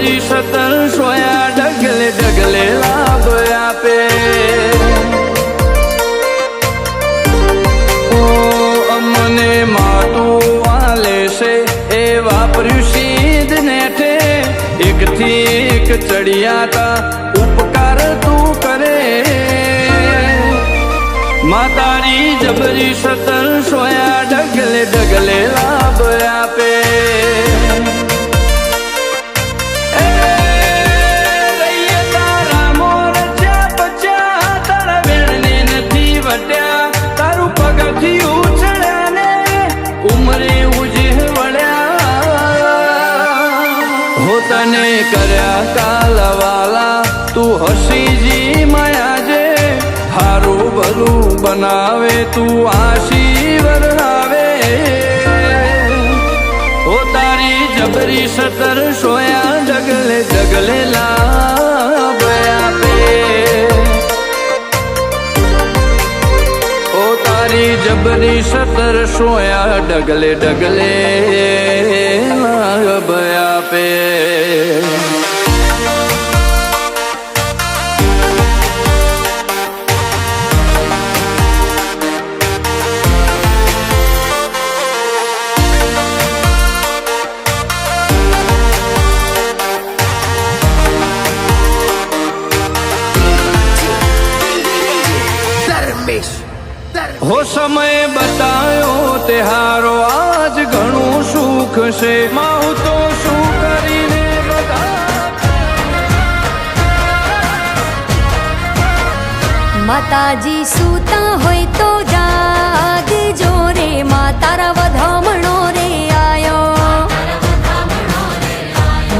જબરી સતર સોયા ડગલે ડગલે લાભ આપે ઓ અમને માતું વાલે છે એ વાપર્યું સીધ નેઠે એકથી એક ચડિયાતા ઉપકાર તું કરે માતારી જબરી સતર સોયા ડગલે ડગલે લાભ આપે તારું પગથી ઉછળ્યા ને ઉમરે ઉજે વળ્યા હો તને કર્યા કાલવાલા તું હસીજી માયાજે હારું ભલું બનાવે તું આશીર્વાદ આવે હો તારી જબરી સતર સોયા ડગલે ડગલે લાભ આપે તારી જબરી સતર સોયા ડગલે ડગલે લાભ આપે હો સમય બતાયો તે હારો આજ ઘણું સુખ છે માહુ તો શું કરીને માતાજી સૂતા હોય તો જાગજો રે મા તારા વધામણો રે આયો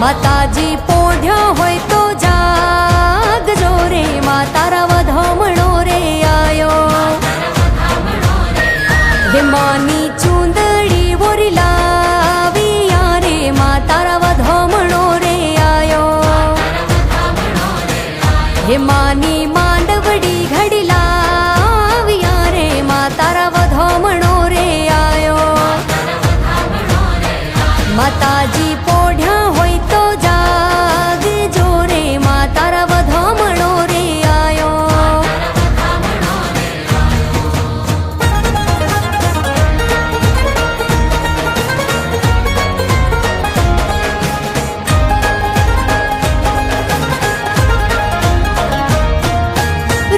માતાજી પોઢ્યો હોય તો જાગજો રે મા તારા વધામણો રે આયો માની ચૂંદડી બોરી લાવી યારે મા તારા વધામણો રે આયો હે માની માંડવડી ઘડી લાવી યારે મા તારા વધામણો રે આયો માતાજી પોઢ્યા હોય તો જાગજો રે મા તારા વધામણો રે આયો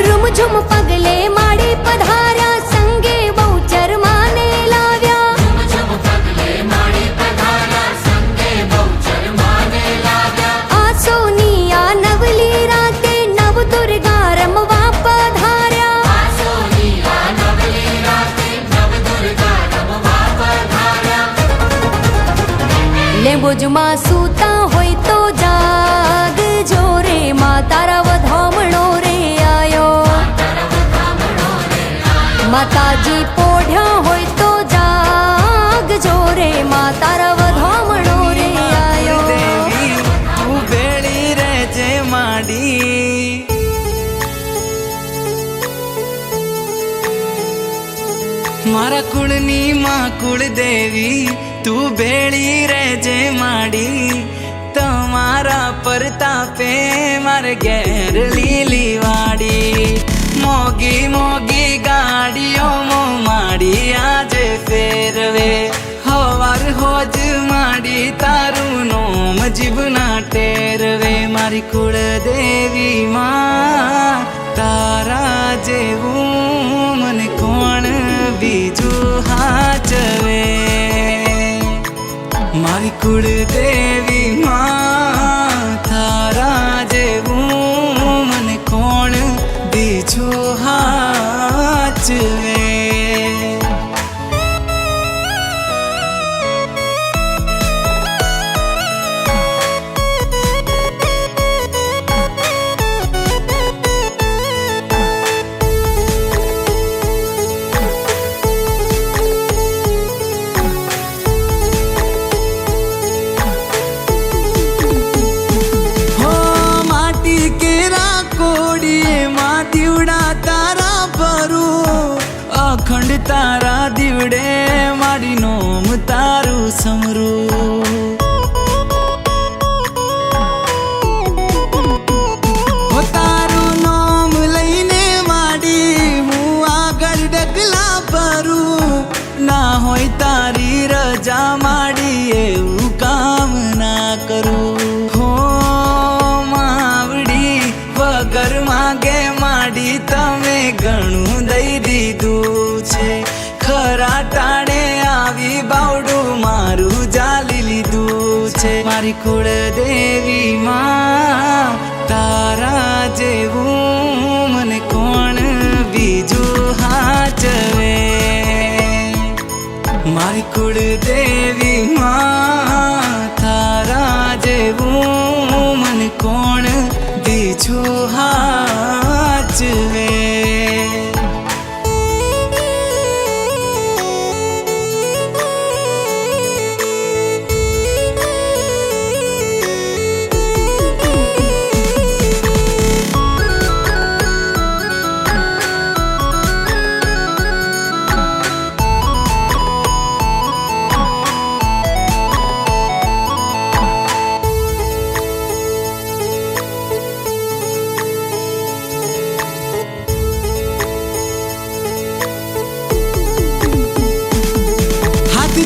રૂમઝુમ પગલે માડી પધાર્યા સંગે બહુચર માને લાવ્યા આ સોનિયા નવલી રાતે નવ દુર્ગા રમવા પધાર્યા લેંબોજમાં સૂતા હોય તો જાગજો રે મા તારા વધામણો રે આયો માતાજી પોઢ્યા હોય તો જાગજો રે મા તારા વધામણો રે આયો તું ભેળી રહેજે માડી મારા કુળની માં કુળદેવી તું ભેળી રહેજે માડી તમારા પરતાપે મારે ઘેર લીલી વાડી મોગી મોગી ગાડીઓ માડી આજે ફેરવે હવાર હોજ માડી તારું નોમ જીવના ટેરવે મારી કુળદેવી માં તારા જેવું મને કોણ બીજું હાચવે મારી કુળદેવી માં તારા જેવું મને કોણ બીજું હાચવે અખંડ તારા દીવડે મારી નોમ તારું સમરું મારી કુળદેવી માં તારા જેવું મને કોણ બીજું હાચવે મારી કુળદેવી માં તારા જેવું મને કોણ બીજું હાચવે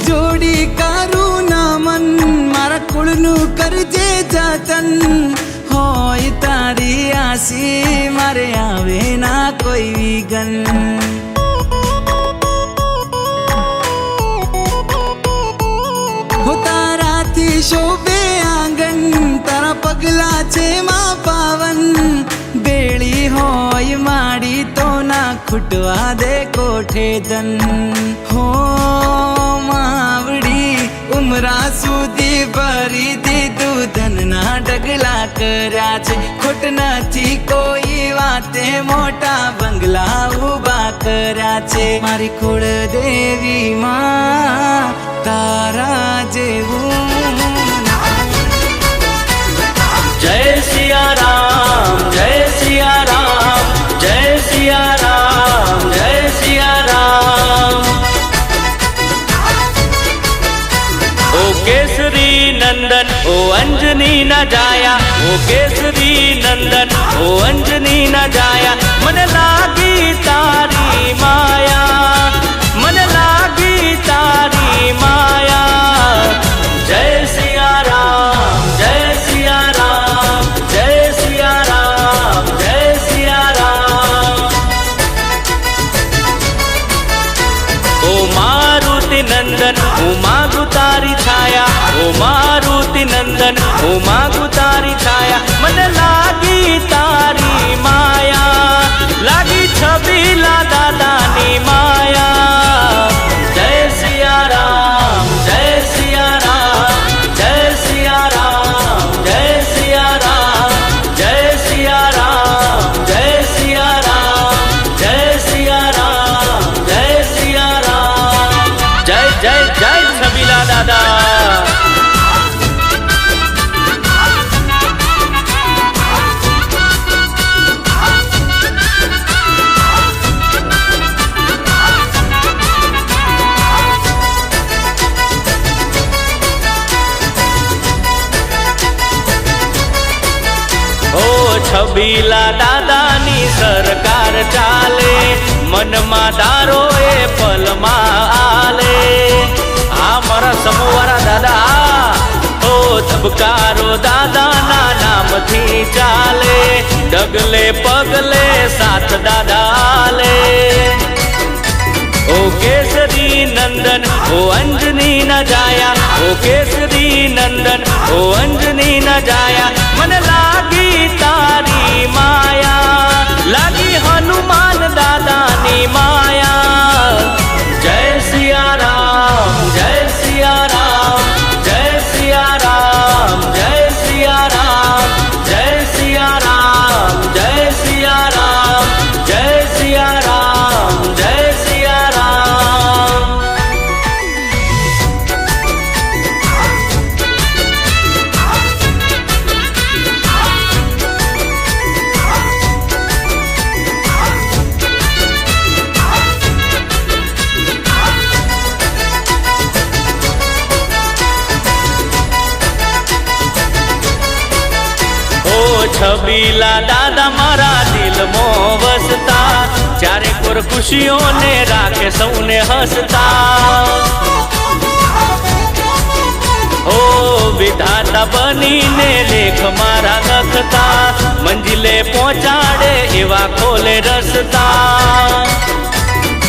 જોડી કરું ના મન મારા કુળનું કરજે જતન હોય તારી આસી મારે આવે ના કોઈ વિઘન હો તારાથી શોભે આંગણ તારા પગલા છે માં પાવન બેળી હોય માડી તો ના ખૂટવા દે કોઠે ધન હો માવડી ઉમરા સુધી ભરી દીધું ધનના ડગલા કર્યા છે ખોટ નથી કોઈ વાતે મોટા બંગલા ઉભા કર્યા છે મારી કુળદેવી માં તારા જેવું જય સિયા રામ જય સિયા રામ જય સિયા રામ જય સિયા રામ ઓ કેસરી નંદન ઓ અંજની ના જાયા ઓ કેસરી નંદન ઓ અંજની ના જાયા મને લાગી તારી માયા મને લાગી તારી માયા જય સિયા રામ જય સિયા રામ જય સિયા રામ જય સિયા રામ ઓ મારુતિ નંદન હું માગું તારી છાયા ઓ મારુતિ નંદન હું માગું તારી છાયા મને લાગી તારી માયા લાગી છબીલા દાદાની માયા જય સિયા રામ જય સિયા રામ જય સિયા રામ જય સિયા રામ જય સિયા રામ જય સિયા રામ જય સિયા રામ જય સિયા રામ જય જય જય છબીલા દાદા છબીલા દાદાની સરકાર ચાલે મનમાં દારો એ પલમાં આલે આ મારા સમૂહવાળા દાદા ઓ ધબકારો દાદાના નામથી ચાલે ડગલે પગલે સાથ દાદા આલે ઓ કેસરી નંદન ઓ અંજની ના જાયા ઓ કેસરી નંદન ઓ અંજની ના જાયા મને લાગી તારી માયા લાગી હનુમાન દાદાની માયા જય સિયા રામ જય સિયા રામ જય સિયા રામ જય સિયા રામ જય સિયા રામ જય સિયા રામ જય સિયા રામ જય સિયા રામ છબીલા દાદા મારા દિલમાં વસતા ચારે કોર ખુશીઓને રાખે સૌને હસતા ઓ વિધાતા બનીને લેખ મારા લખતા મંજિલે પહોંચાડે એવા ખોલે રસ્તા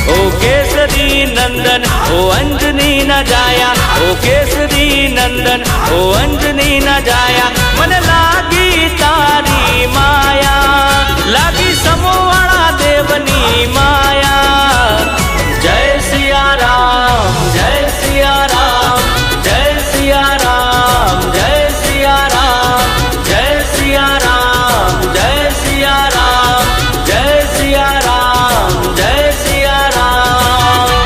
ओ केसरी नंदन ओ अंजनी न जाया ओ केसरी નંદન ઓ અંજની ના જાયા મને લાગી તારી માયા લાગી સમોવાળા દેવની માયા જય સિયા રામ જય સિયા રામ જય સિયા રામ જય સિયા રામ જય સિયા રામ જય સિયા રામ જય સિયા રામ જય સિયા રામ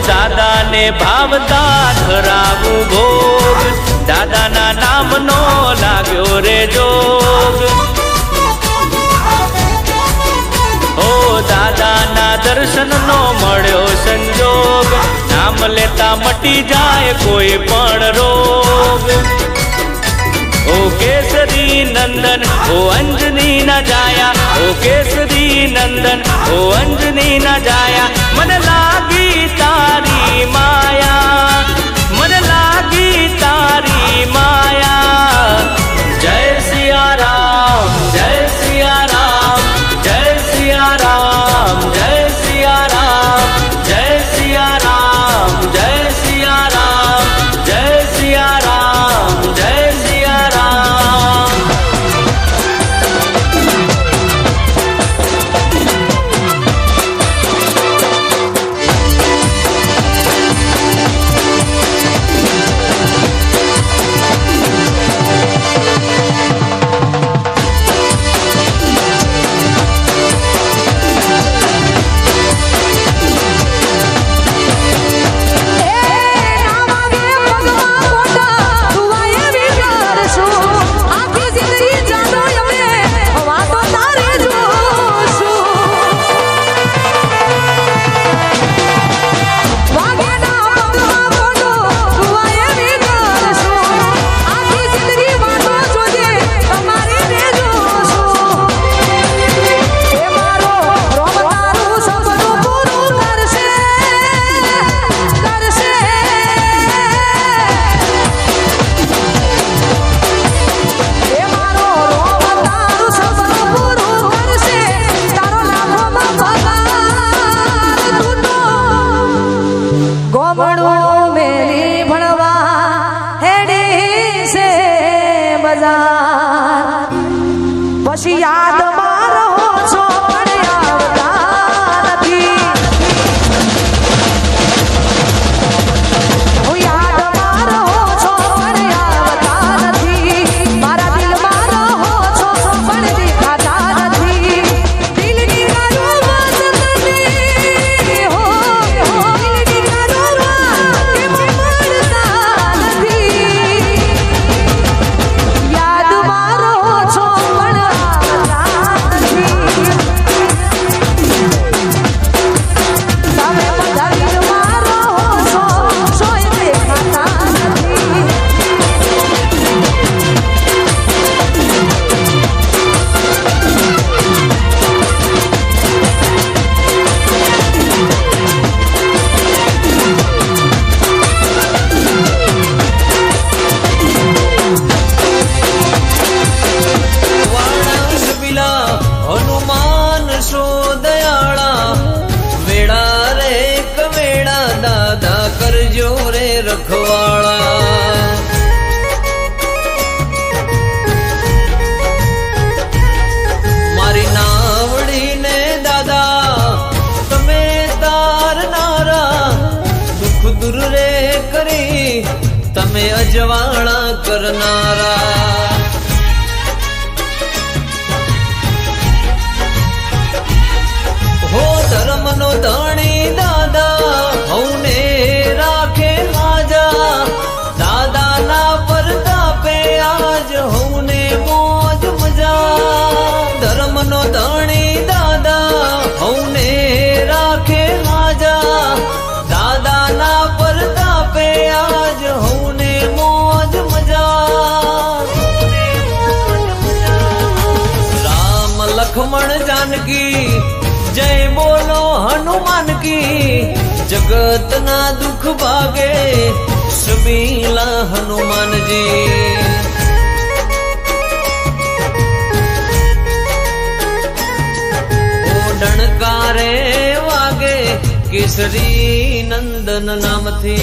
દાદાને ભાવતા ધરાવું ભોગ દાદાના નામનો લાગ્યો રે જોગ ઓ દાદાના દર્શનનો મળ્યો સંજોગ નામ લેતા મટી જાય કોઈ પણ રોગ ઓ કેસરી નંદન ઓ અંજની ના જાયા ઓ કેસરી નંદન ઓ અંજની ના જાયા મને લાગી તારી માયા મને લાગી તારી માયા જય સિયા રામ જય સિયા રામ જય સિયા રામ જય સિયા રામ જય સિયા રામ જય સિયા રામ જય સિયા રામ જય સિયા રામ પછી યાદમાં રહો છો પણ આવતા નથી હું યાદમાં રહો છો પણ આવતા નથી મારા દિલમાં રહો છો પણ દેખાતા નથી દિલની કારોમાં જતને હો દિલની કારોમાં કેમ મળતા નથી યાદમાં રહો છો પણ હનુમાન શો દયાળા વેળા રે કવેળા દાદા કરજો રે રખવાળા મારી નાવડીને દાદા તમે તારનારા દુઃખ દૂર રે કરી તમે અજવાળા કરનારા હો ધર્મનો ધણી દાદા હૌને રાખે હાજા દાદાના પરતાપે આજ હૌને મોજ મજા ધર્મનો ધણી દાદા હૌને રાખે હાજા દાદાના પરતાપે આજ હૌને મોજ મજા की जगत ना दुख भागे सबीला हनुमान जी। ओ डणकारे वागे केसरी नंदन नाम थी।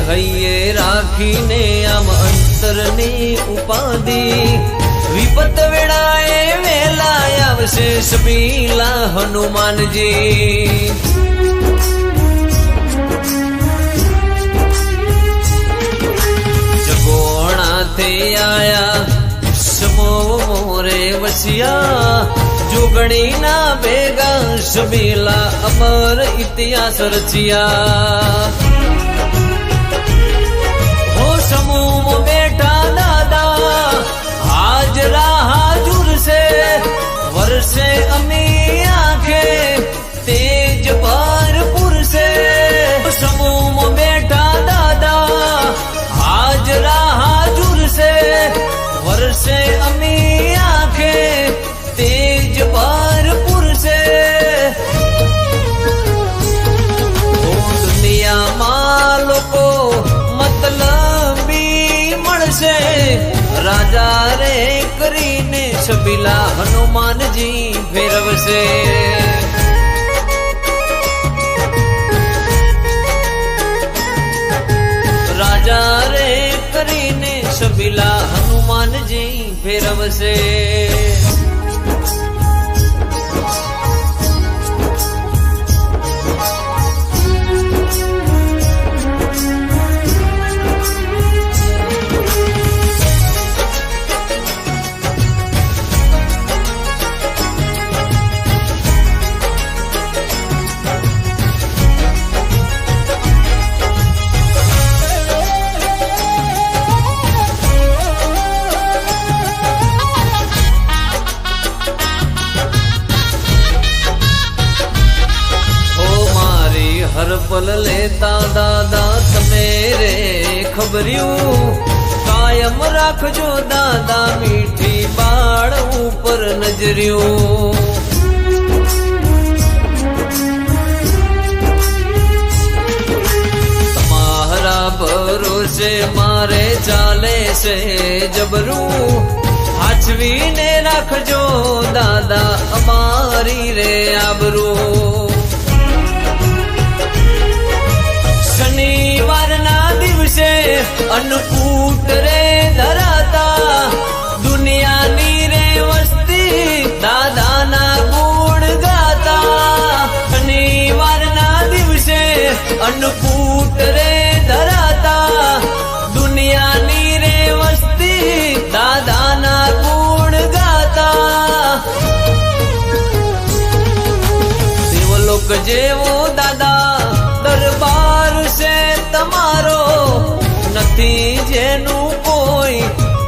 હૈયે રાખીને આમ અંતરની ઉપાધિ વિપત વેળાએ વેલા આવશે સબીલા હનુમાનજી। જગોણાથી આયા સમો મોરે વસિયા જોગણીના ભેગા સબીલા અમર ઇતિહાસ રચિયા। समूह बैठा दादा हाजरा हाजुर से वर्षे अमी आंखे तेज भरपूर से। समूह बैठा दादा हाजरा हाजुर से वर्षे अमी आंखे तेज भरपूर से। दुनियाમાં લોકો राजा रे करीने सबीला हनुमानजी फेरवसे। राजा रे करीने सबीला हनुमानजी फेरवसे। हर पल लेता दादा तमेरे खबरियों कायम राखजो दादा मीठी बाड़ ऊपर नजरियों। तुम्हारा भरोसे मारे चाले से जबरू हाचवी ने राखजो दादा अमारी रे आबरू। शनिवारना दिवसे अन्नकूट रे धराता दुनियानी रे वस्ती दादाना गुण गाता। शनिवारना दिवसे अन्नकूट रे धराता दुनियानी रे वस्ती दादाना गुण गाता। देवलोक जेवो दादा दरबार से तमारो नथी जेनु कोई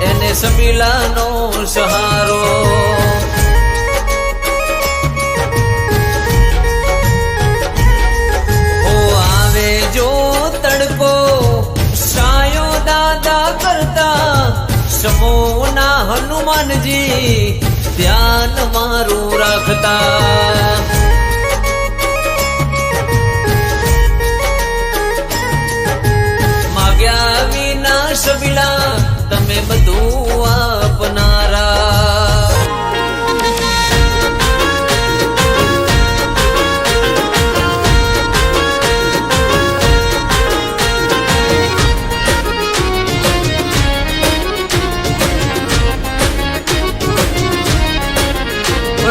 एने सबीलानो सहारो। ओ आवे जो तड़को सायो दादा करता समोना हनुमान जी ध्यान मारू राखता। सबीला तमे बधु अपनारा।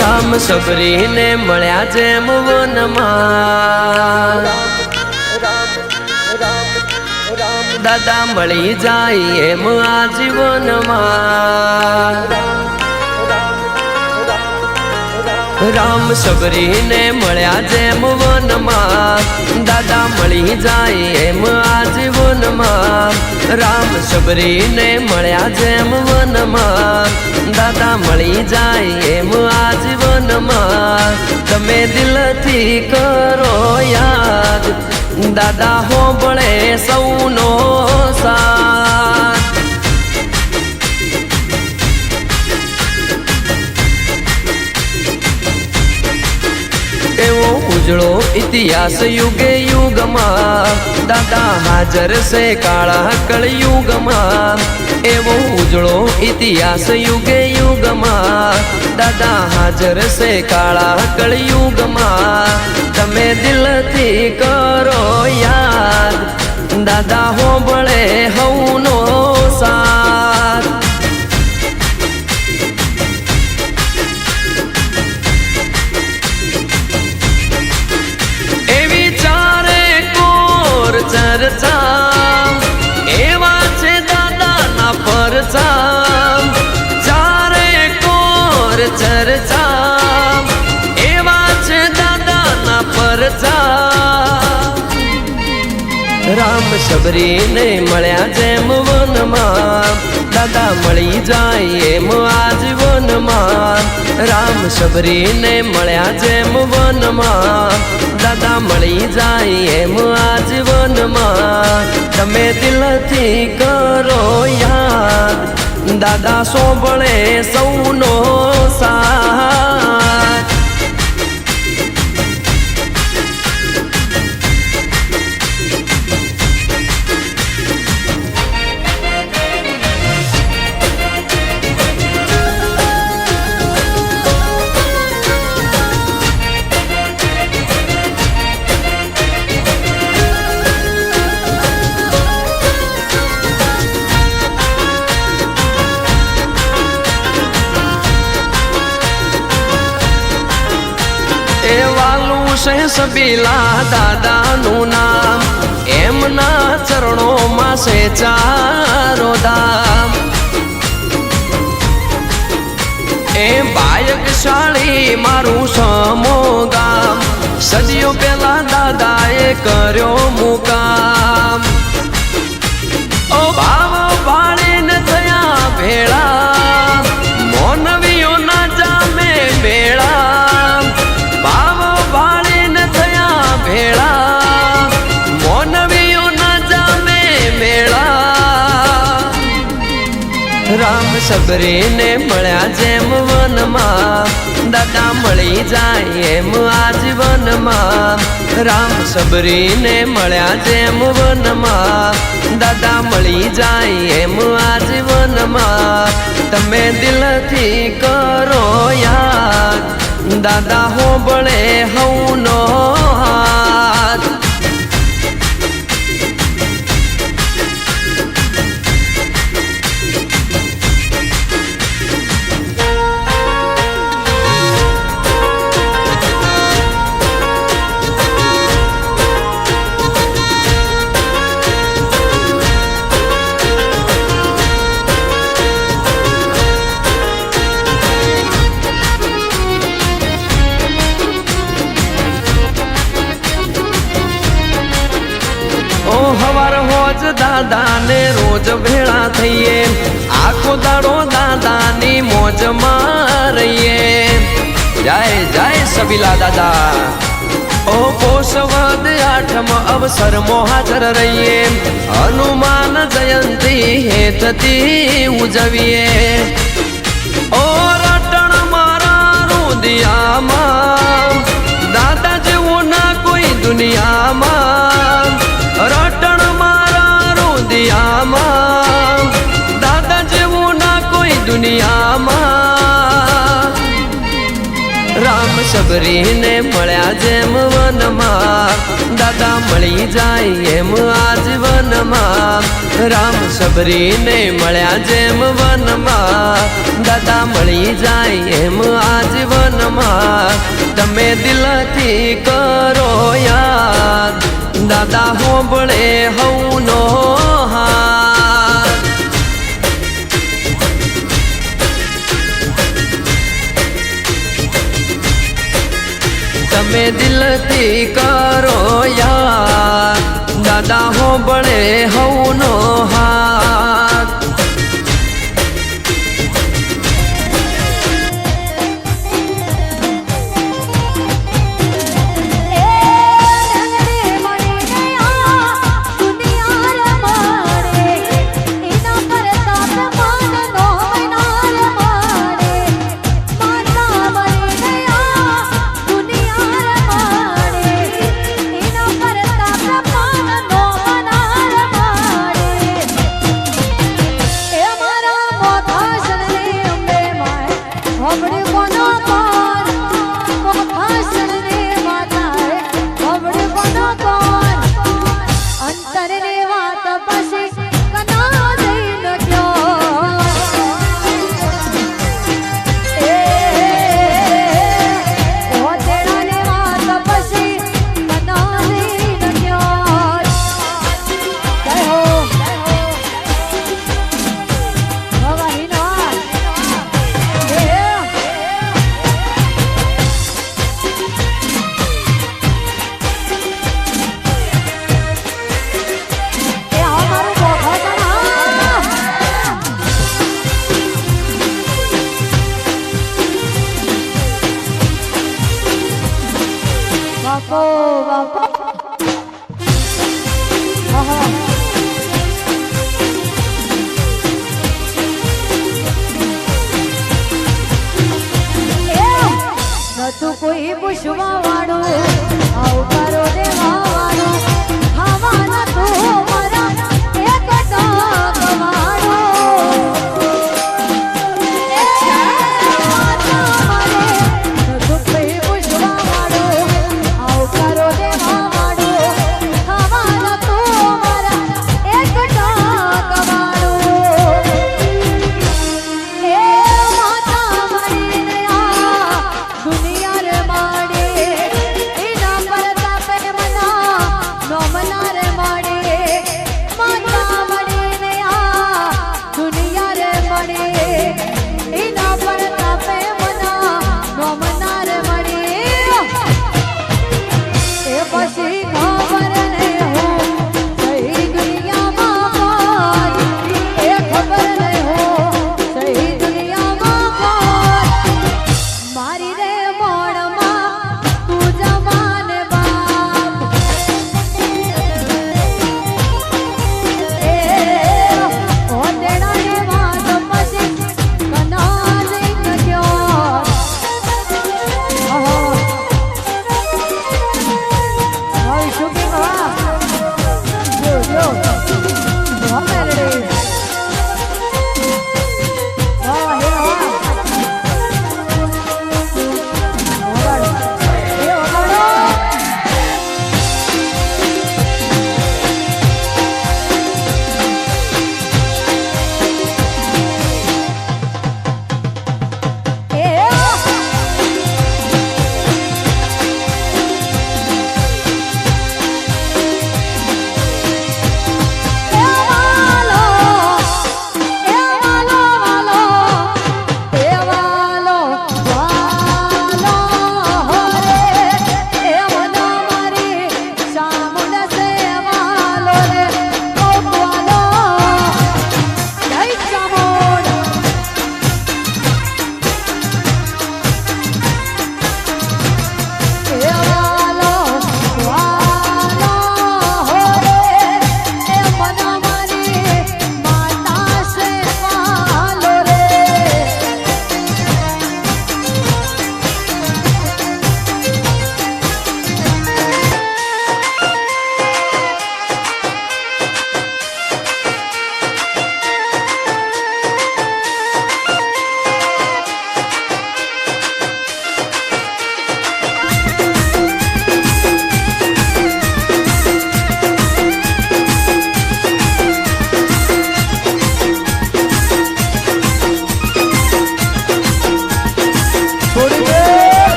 રામ સબરીને મળ્યા જેમ વનમાં દાદા મળી જાય એમ આ જીવનમાં રામ સબરીને મળ્યા જેમ વનમાં, દાદા મળી જાય એમ આજીવનમાં. રામ સબરીને મળ્યા જેમ વનમાં, દાદા મળી જાય એમ આજીવનમાં. તમે દિલથી કરો યાદ, દાદા હોંભળે સૌનો સાથ. એવો ઉજળો ઇતિહાસ યુગે યુગમાં, દાદા હાજર છે કાળા કળયુગમાં. એવો ઉજળો ઇતિહાસ યુગે યુગમાં, દાદા હાજર છે કાળા કળયુગમાં. તમે દિલથી કરો યાદ, દાદા હોંભળે હવનો સાથ. ચર્ચા એવા છે દાદાના પરચા, ચારે કોર ચર્ચા એવા છે દાદાના પરચા. રામ સબરીને મળ્યા જેમ વનમાં, દાદા મળી જાય એમ આજીવનમાં. રામ સબરીને મળ્યા જેમ વનમાં, દાદા મળી જાય એમ આજીવનમાં. તમે દિલથી કરો યાદ, દાદા સોંભળે સૌનો સાથ. સબીલા દાદાનું નામ, એમના ચરણોમાં છે ચારો ધામ. એ બાયકશાળી મારું સમો ગામ, સદીઓ પેલા દાદાએ કર્યો મુકામ. ઓ ભાવ ભાળીને થયા ભેળા, મોનવીઓના જામે મેળા. ભાવ ભાળીને થયા ભેળા, મોનવીઓના જામે મેળા. રામ સબરીને મળ્યા જેમ વનમાં, દાદા મળી જાય એમ આજીવનમાં. રામ સબરીને મળ્યા જેમ વનમાં, દાદા મળી જાય એમ આજીવનમાં. તમે દિલથી કરો યાદ, દાદા હોંભળે હવનો હાથ. હવાર હોજ દાદાને રોજ ભેળા થઈએ, આખો દાડો દાદાની મોજ મારીએ. જય જય સબીલા દાદા. ઓ પોષવદ આઠમ અવસરમાં હાજર રહીએ, હનુમાન જયંતી હેઠથી ઉજવીએ. ઓ રટણ મારા રુદિયામાં, દાદા જેવું ના કોઈ દુનિયામાં. રટણ મારા રુદિયામાં, દાદા જેવું ના કોઈ દુનિયામાં. રામ સબરીને મળ્યા જેમ વનમાં, દાદા મળી જાય એમ આજીવનમાં. રામ સબરીને મળ્યા જેમ વનમાં, દાદા મળી જાય એમ આજીવનમાં. તમે દિલથી કરો યાદ, દાદા હોંભળે હવનો હાથ. દિલથી કરો યાર દાદા હો બળે હવનો હાથ તું કોઈ પૂછવા વાળો આવકારો દેવા વાળો ખાવાના તું મારા એક ડાક વાળો તું કોઈ પૂછવા વાળો આવકારો દેવા વાળો ખાવાના તું મારા એક ડાક વાળો એ માતા મારી દયા દુનિયા રે માડે એ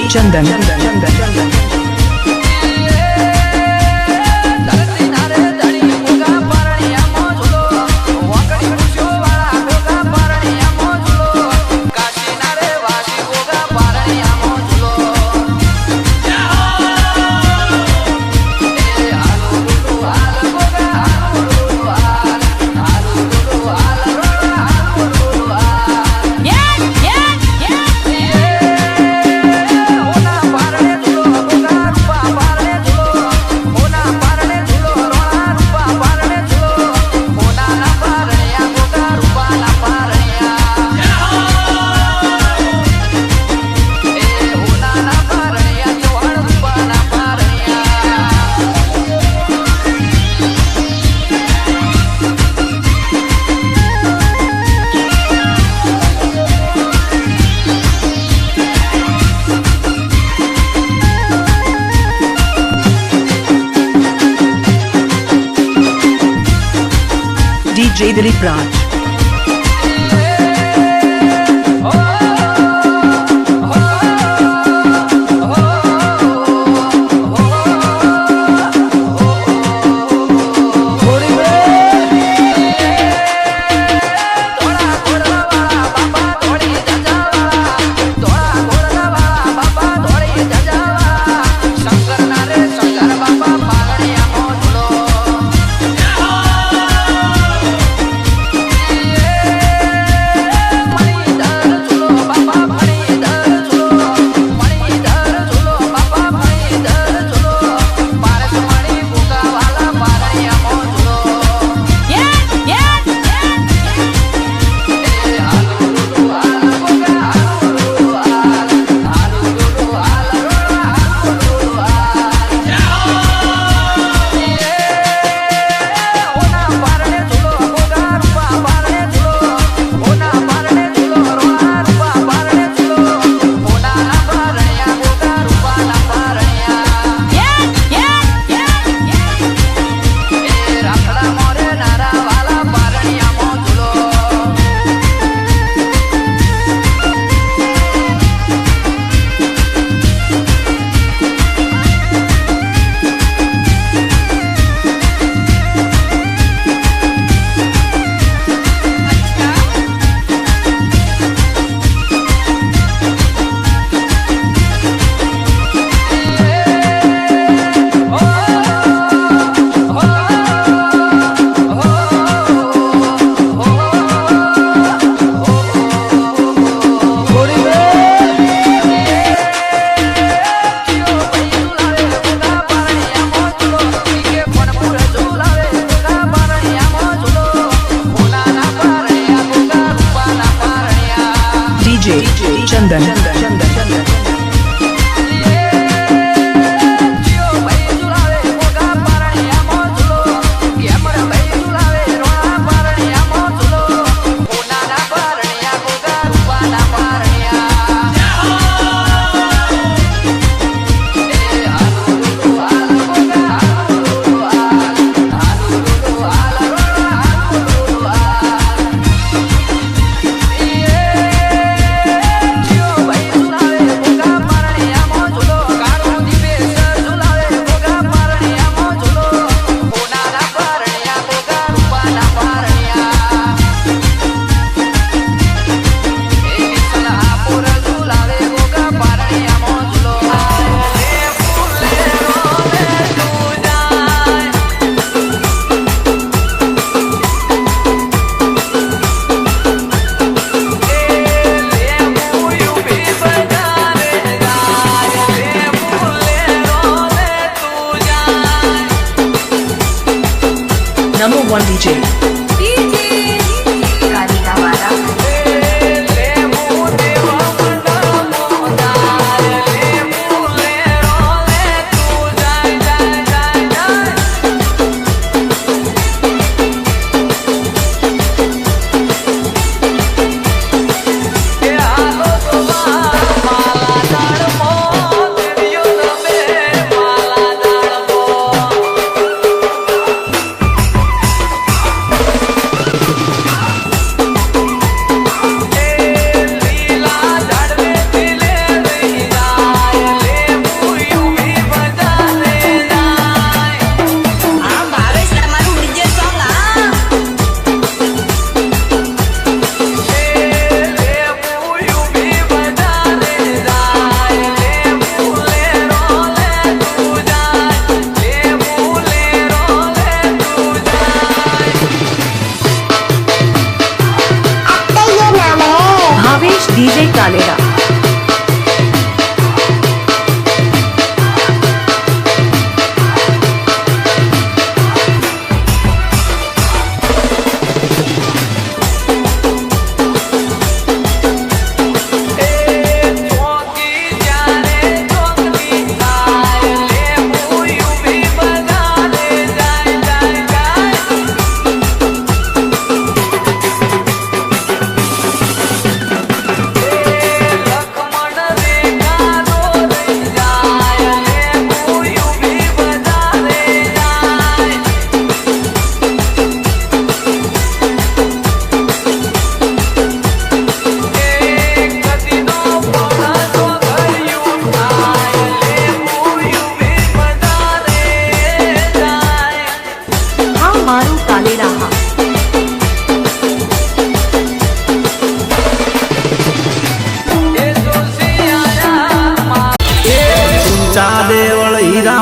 Chandan. DJ Dilip Raj. DJ Chandan. Number one DJ.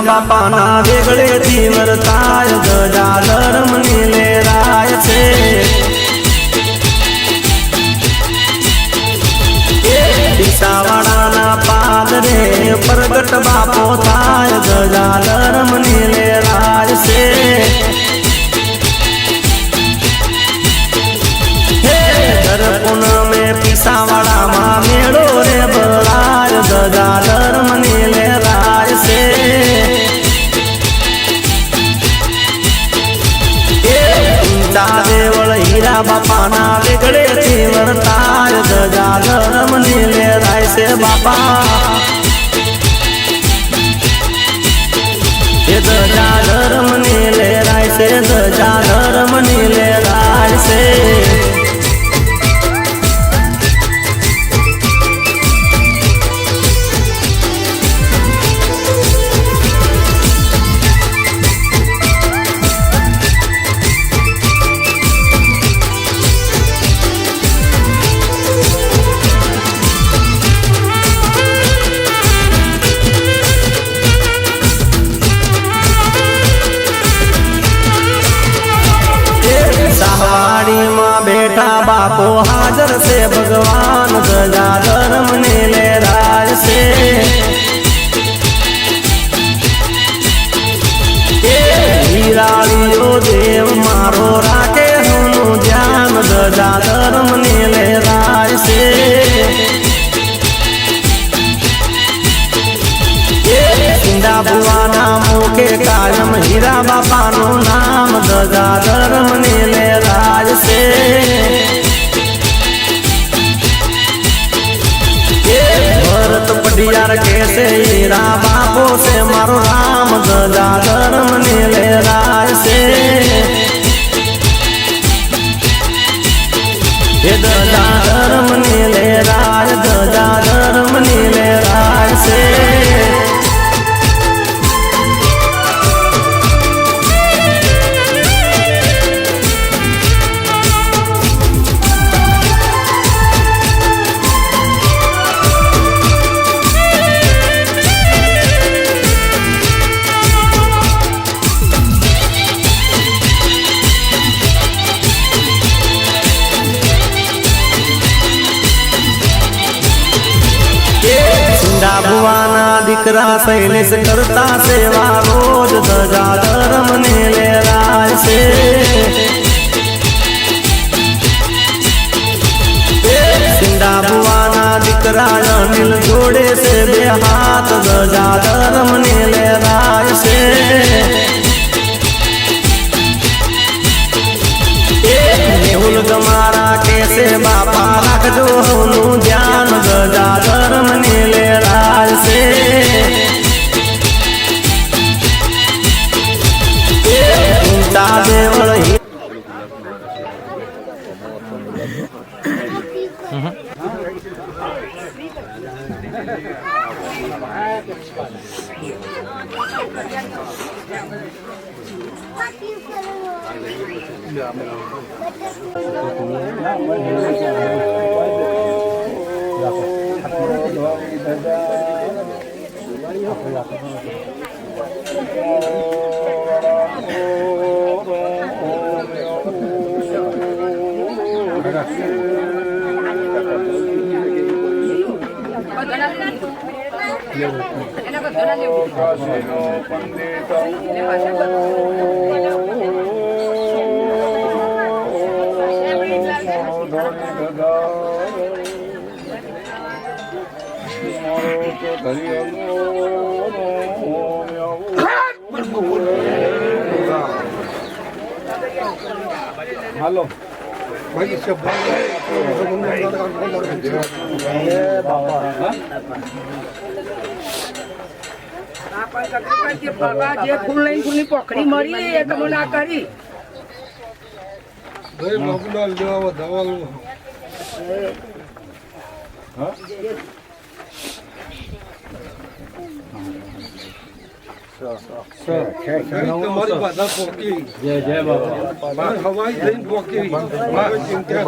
હીરા બાપાના વેગળેથી વર્તાય ગજા ધર્મની લેરાય છે દિશાવાળાના પાદરે પ્રગટ બાપો થાય ગજા ધર્મની લેરાય છે પૂનમે પીસાવાડામાં મેળો રે બળાય ગજા ધર્મની લેરાય છે દેવળ હીરા બાપાના વેગળેથી વર્તાય ગજા ધર્મની લેરાય છે બાપા એ ગજા ધર્મની લેરાય છે ગજા ધર્મની લેરાય છે સાહવાડીમાં બેઠા બાપો હાજર છે ભગવાન ગજા ધર્મની લેરાય છે હીરાળીઓ દેવ મારો રાખે હું ધ્યાન ગજા ધર્મની લેરાય છે સિંધા ભુવાના મુખે કાયમ હીરા બાપાનું નામ ગજા ધર્મની લેરાય છે ભરત પઢિયાર કે છે હીરા બાપો છે મારો નામ ગજા ધર્મની લેરાય છે ગજા ધર્મની લેરાય ગજા ધર્મની લેરાય છે ભુવાના દીકરા શૈલેષ કરતા સેવા રોજ ગજા ધર્મની લેરાય છે સિંધા ભુવાના દીકરા અનિલ જોડે છે બે હાથ ગજા ધર્મની લેરાય છે મેહુલ ગમારા કે છે બાપા રાખજો નું ધ્યાન ગજા ધર્મની લેરાય છે દેવળ હાલો ભાઈ જે ફૂલ લઈને ફૂલની પોખરી મળી એ તમે ના કરી બાબુલાલ જેવા દવા તમારી બાધા પોકી જય જય બાબા હવાઈ જઈને પોકી ચિંતા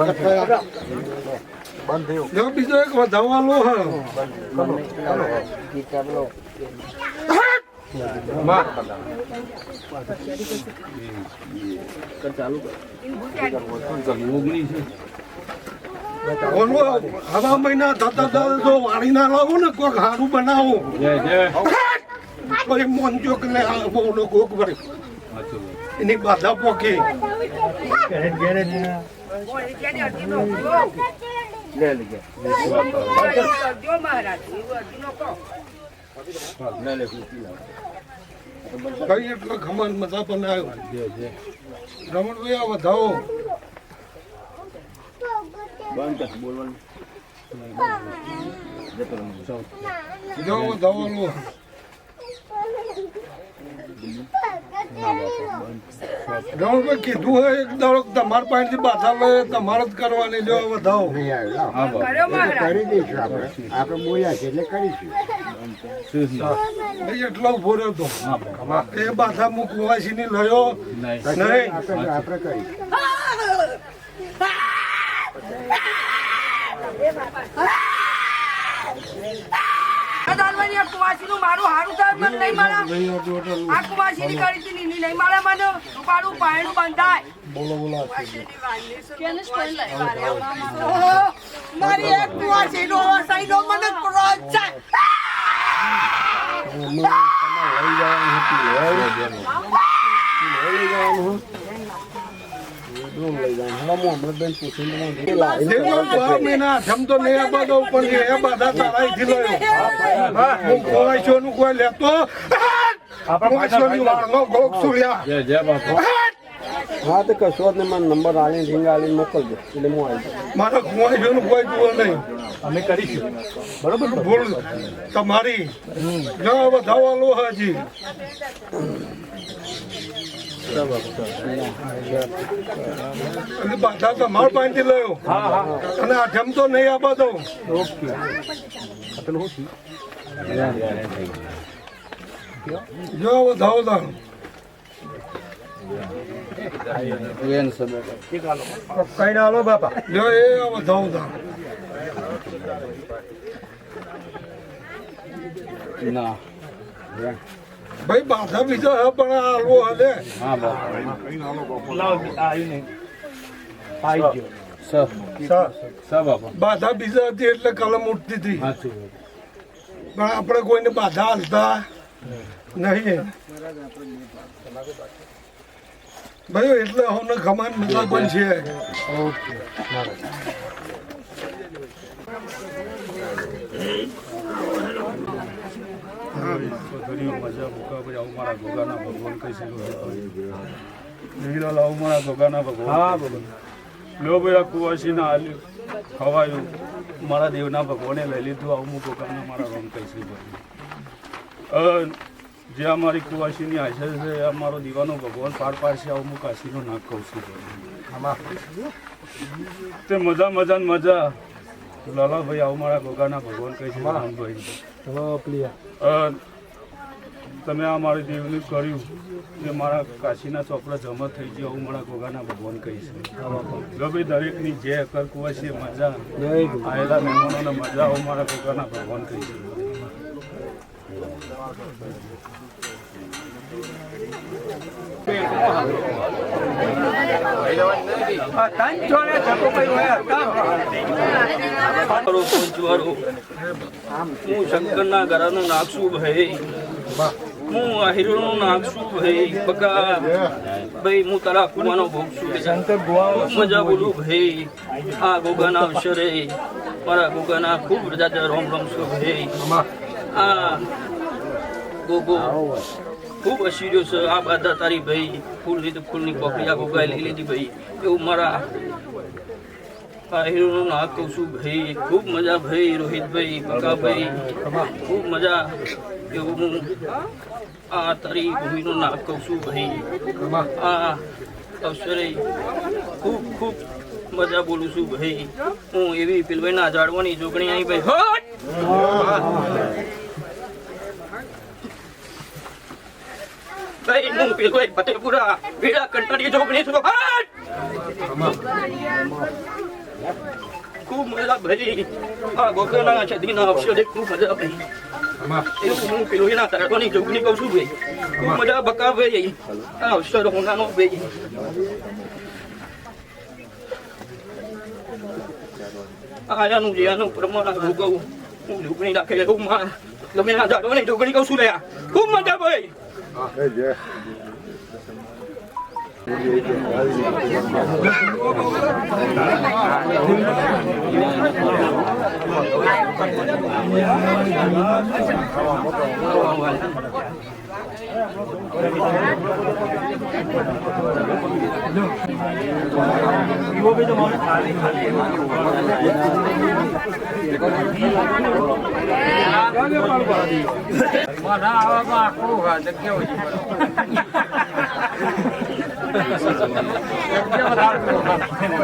બીજો એક વધાવવાનો હા હવા મહિના થતા જો વાળી ના લાવો ને કોઈક સારું બનાવો કોઈ મોનજો કે બહુ કોક ભરે એની બાધા પોકી કઈ એટલો ખમણ મજા બનાવ્યો રમણભાઈ આ વધાવો જો વધાવો લો રમણભાઈ કીધું હોય એક દાડો તમારા પાસેથી બાધા લે તમારે જ કરવાની જો વધાવો કરી દઈશું આપણે બોલ્યા છે એટલે કરીશું એટલો ઉભો રહ્યો તો એ બાધા મૂકવાસી ની લયો નહીં આપણે કરીશું કુવાસી મારું હારું થાય મને નહીં મળે આ કુવાસી ની કરી હતી નહીં મળે મને પાડું પાયણું બંધાય મારી એક કુવાસી નો સાઈડો મને ક્રોધ છે જમતો નહીં આ બધો પણ એ બધા તારાથી લયો હું કોવાઈશો નું કોઈ લેતો હા તો કશો જ ને મને નંબર આલીને રીંગ આલીને મોકલજો એટલે હું આવી જાઉં મારા કુવાઈશો નું કોઈ જુઓ નહીં અમે કરીશું બરોબર ભૂલ તમારી જવા વધાવા લો હાજી બાધા તમારો પાસેથી લયો અને આ જમતો નહીં આ બધો જો વધાવો દાણ કઈ ના લો બાપા જો એ વધાવો દાણ ના ભાઈ બાધા બીજા હે પણ આ હલવો હલે બાધા બીજા હતી એટલે કલમ ઉઠતી હતી પણ આપણે કોઈને બાધા હાલતા નહીં ભાઈ એટલે હવે ખમાન મજા પણ છે કુવાસી ના હાલ્યું ખવાયું મારા દેવના ભગવાને લઈ લીધું આવું હું ગોગાના મારા રોમ કહીશું જે અમારી કુવાસીની આશા છે એ અમારો દીવાનો ભગવાન પાર પાડશે આવું હું કાશીનો નાક કહું છું તે મજા મજા ને મજા લાલાભાઈ આવું મારા ગોગાના ભગવાન કહે છે રામભાઈ તમે આ મારી દેવનું કર્યું કે મારા કાશીના ચોપડા જમા થઈ ગયો આવું મારા ગોગાના ભગવાન કહીશ ભાઈ દરેકની જે અકર કુવાસી મજા આવેલા મહેમાનોને મજા આવું મારા ગોગાના ભગવાન કહીશ હું શંકરના ઘરનું નાખશું ભાઈ હું આહિરનું નાખશું ભાઈ બકા ભાઈ હું તારા કુવાનો ભોગ છું મજા બોલું ભાઈ આ ગોગાના અવસરે મારા ગોગાના ખૂબ રજા રોમ રોમ છું ભાઈ આ ગોગો ખૂબ અસીર્યો છે આ બધા તારી ભાઈ ફૂલ લીધું ફૂલની પોકરી આ ગોગાએ લઈ લીધી ભાઈ એવું મારા આ હીરોનું નાક કહું છું ભાઈ ખૂબ મજા ભાઈ રોહિતભાઈ બકાભાઈ ખૂબ મજા એવું હું આ તારી ભૂમિનું નાક કહું છું ભાઈ આ અવસરે ખૂબ ખૂબ મજા બોલું છું ભાઈ હું એવી પેલભાઈના ઝાડવાની જોગણી આવી ભાઈ ભાઈ હું પેલભાઈ ફતેપુરા વેડા કંટાળી જોગણી છું ખૂબ મજા ભાઈ આ ગોગાના છદીના અવસરે ખૂબ મજા ભાઈ એવું હું પેલો એના તરતોની જોગણી કહું છું ભાઈ ખૂબ મજા બકા ભાઈ આ અવસર હોનાનો ભાઈ આયાનું જે આનું પ્રમાણ હું કહું હું જોગણી રાખે એવું માં તમે ના જાડો ને જોગણી કહું છું લે ખૂબ મજા ભાઈ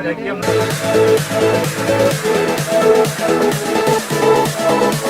જગ્યા